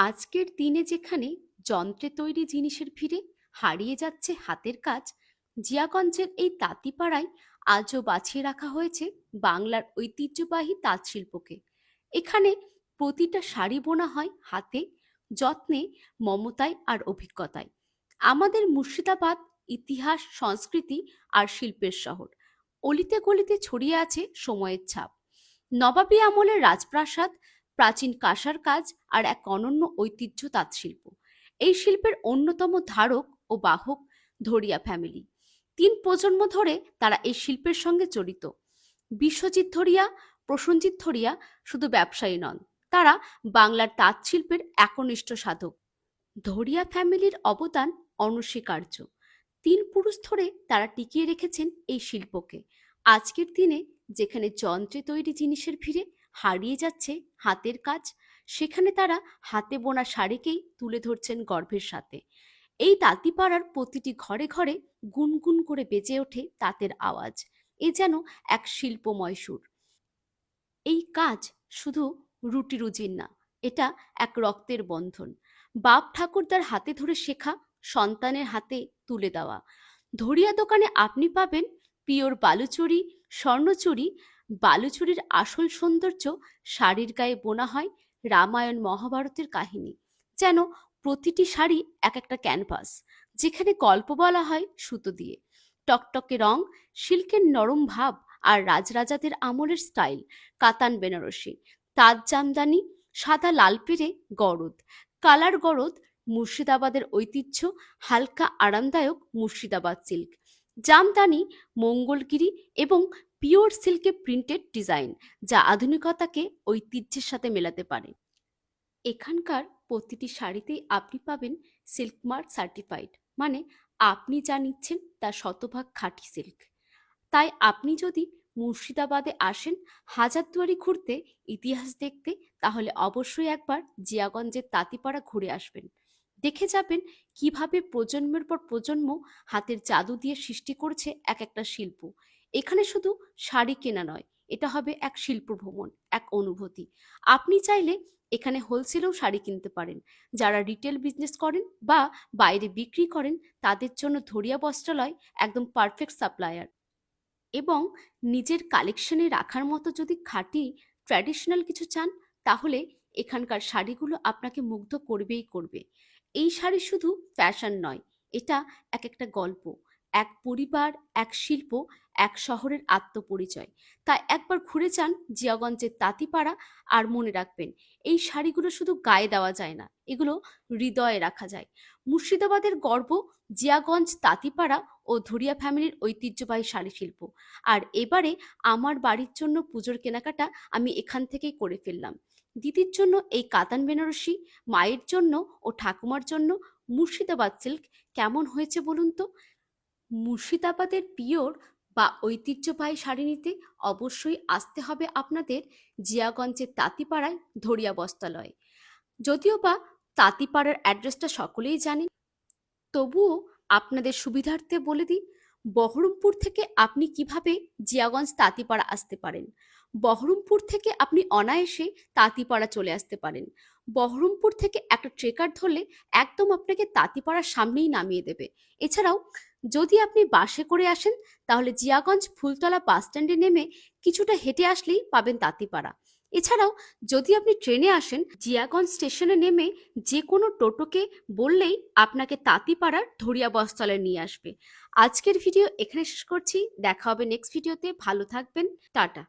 আজকের দিনে যেখানে যন্ত্রে তৈরি জিনিসের ভিড়ে হারিয়ে যাচ্ছে হাতের কাজ, জিয়াগঞ্জের এই তাঁতিপাড়ায় আজও বাঁচিয়ে রাখা হয়েছে বাংলার ঐতিহ্যবাহী তাঁত শিল্পকে। এখানে প্রতিটা শাড়ি বোনা হয় হাতে, যত্নে, মমতায় আর অভিজ্ঞতায়। আমাদের মুর্শিদাবাদ ইতিহাস, সংস্কৃতি আর শিল্পের শহর। অলিতে গলিতে ছড়িয়ে আছে সময়ের ছাপ। নবাবী আমলের রাজপ্রাসাদ, প্রাচীন কাঁসার কাজ আর এক অনন্য ঐতিহ্য তাঁতশিল্প। এই শিল্পের অন্যতম ধারক ও বাহক ধরিয়া ফ্যামিলি। 3 প্রজন্ম ধরে তারা এই শিল্পের সঙ্গে জড়িত। বিশ্বজিৎ ধরিয়া, প্রসেনজিৎ ধরিয়া শুধু ব্যবসায়ী নন, তারা বাংলার তাঁত শিল্পের একনিষ্ঠ সাধক। ধরিয়া ফ্যামিলির অবদান অনস্বীকার্য। 3 পুরুষ ধরে তারা টিকিয়ে রেখেছেন এই শিল্পকে। আজকের দিনে যেখানে যন্ত্রে তৈরি জিনিসের ভিড়ে হারিয়ে যাচ্ছে হাতের কাজ, সেখানে তারা হাতে বোনা শাড়িকেই তুলে ধরছেন গর্বের সাথে। এই তাঁতিপাড়ার প্রতিটি ঘরে ঘরে গুনগুন করে বেজে ওঠে তাঁতের আওয়াজ। এ যেন এক শিল্পময় সুর। এই কাজ শুধু রুটি রুজির না, এটা এক রক্তের বন্ধন। বাপ ঠাকুরদার হাতে ধরে শেখা, সন্তানের হাতে তুলে দেওয়া। ধরিয়া দোকানে আপনি পাবেন পিওর বালুচুরি, স্বর্ণচুরি। বালুচুরির আসল সৌন্দর্য শাড়ির গায়ে বোনা হয় রামায়ণ মহাভারতের কাহিনী। যেন প্রতিটি শাড়ি এক একটা ক্যানভাস, যেখানে গল্প বলা হয় সুতো দিয়ে। টকটকে রং, সিল্কের নরম ভাব আর রাজরাজাদের আমলের স্টাইল। কাতান বেনারসি, তাঁত জামদানি, সাদা লাল পেরে গরদ, কালার গরদ মুর্শিদাবাদের ঐতিহ্য। হালকা আরামদায়ক মুর্শিদাবাদ সিল্ক, জামদানি, মঙ্গলগিরি এবং পিওর সিল্কে প্রিন্টেড ডিজাইন, যা আধুনিকতাকে ঐতিহ্যের সাথে মেলাতে পারে। এখানকার প্রতিটি শাড়িতেই আপনি পাবেন সিল্ক মার্ক সার্টিফাইড, মানে আপনি যা নিচ্ছেন তা শতভাগ খাঁটি সিল্ক। তাই আপনি যদি মুর্শিদাবাদে আসেন হাজারদুয়ারি ঘুরতে, ইতিহাস দেখতে, তাহলে অবশ্যই একবার জিয়াগঞ্জের তাঁতিপাড়া ঘুরে আসবেন। দেখে যাবেন কিভাবে প্রজন্মের পর প্রজন্ম হাতের জাদু দিয়ে সৃষ্টি করছে এক একটা শিল্প। এখানে শুধু শাড়ি কেনা নয়, এটা হবে এক শিল্প ভ্রমণ, এক অনুভূতি। আপনি চাইলে এখানে হোলসেলেও শাড়ি কিনতে পারেন। যারা রিটেল বিজনেস করেন বা বাইরে বিক্রি করেন, তাদের জন্য ধরিয়া বস্ত্রালয় একদম পারফেক্ট সাপ্লায়ার। এবং নিজের কালেকশনে রাখার মতো যদি খাঁটি ট্র্যাডিশনাল কিছু চান, তাহলে এখানকার শাড়িগুলো আপনাকে মুগ্ধ করবেই করবে। এই শাড়ি শুধু ফ্যাশন নয়, এটা এক একটা গল্প, এক পরিবার, এক শিল্প, এক শহরের আত্মপরিচয়। তাই একবার ঘুরে যান জিয়াগঞ্জের তাঁতিপাড়া, আর মনে রাখবেন এই শাড়িগুলো শুধু গায়ে দেওয়া যায় না, এগুলো হৃদয়ে রাখা যায়। মুর্শিদাবাদের গর্ব জিয়াগঞ্জ তাঁতিপাড়া ও ধরিয়া ফ্যামিলির ঐতিহ্যবাহী শাড়ি শিল্প। আর এবারে আমার বাড়ির জন্য পুজোর কেনাকাটা আমি এখান থেকেই করে ফেললাম। দিদির জন্য এই কাতান বেনারসি, মায়ের জন্য ও ঠাকুমার জন্য মুর্শিদাবাদ সিল্ক। কেমন হয়েছে বলুন তো? মুর্শিদাবাদের পিওর বা ঐতিহ্যবাহী শাড়ি নিতে অবশ্যই আসতে হবে আপনাদের জিয়াগঞ্জের তাঁতিপাড়ায় ধরিয়া বস্ত্রালয়। যদিও বা তাঁতিপাড়ার অ্যাড্রেসটা সকলেই জানেন, তবুও আপনাদের সুবিধার্থে বলে দিই, বহরমপুর থেকে আপনি কিভাবে জিয়াগঞ্জ তাঁতিপাড়া আসতে পারেন। বহরমপুর থেকে আপনি অনায়াসে তাঁতিপাড়া চলে আসতে পারেন। বহরমপুর থেকে একটা ট্রেকার ধরলে একদম আপনাকে তাঁতিপাড়ার সামনেই নামিয়ে দেবে। এছাড়াও যদি আপনি বাসে করে আসেন, তাহলে জিয়াগঞ্জ ফুলতলা বাস স্ট্যান্ডে নেমে কিছুটা হেঁটে আসলেই পাবেন তাঁতিপাড়া। এছাড়াও যদি আপনি ট্রেনে আসেন, জিয়াগঞ্জ স্টেশনে নেমে যে কোনো টোটোকে বললেই আপনাকে তাঁতিপাড়ার ধরিয়া বস্ত্রালয়ে নিয়ে আসবে। আজকের ভিডিও এখানে শেষ করছি, দেখা হবে নেক্সট ভিডিওতে। ভালো থাকবেন, টাটা।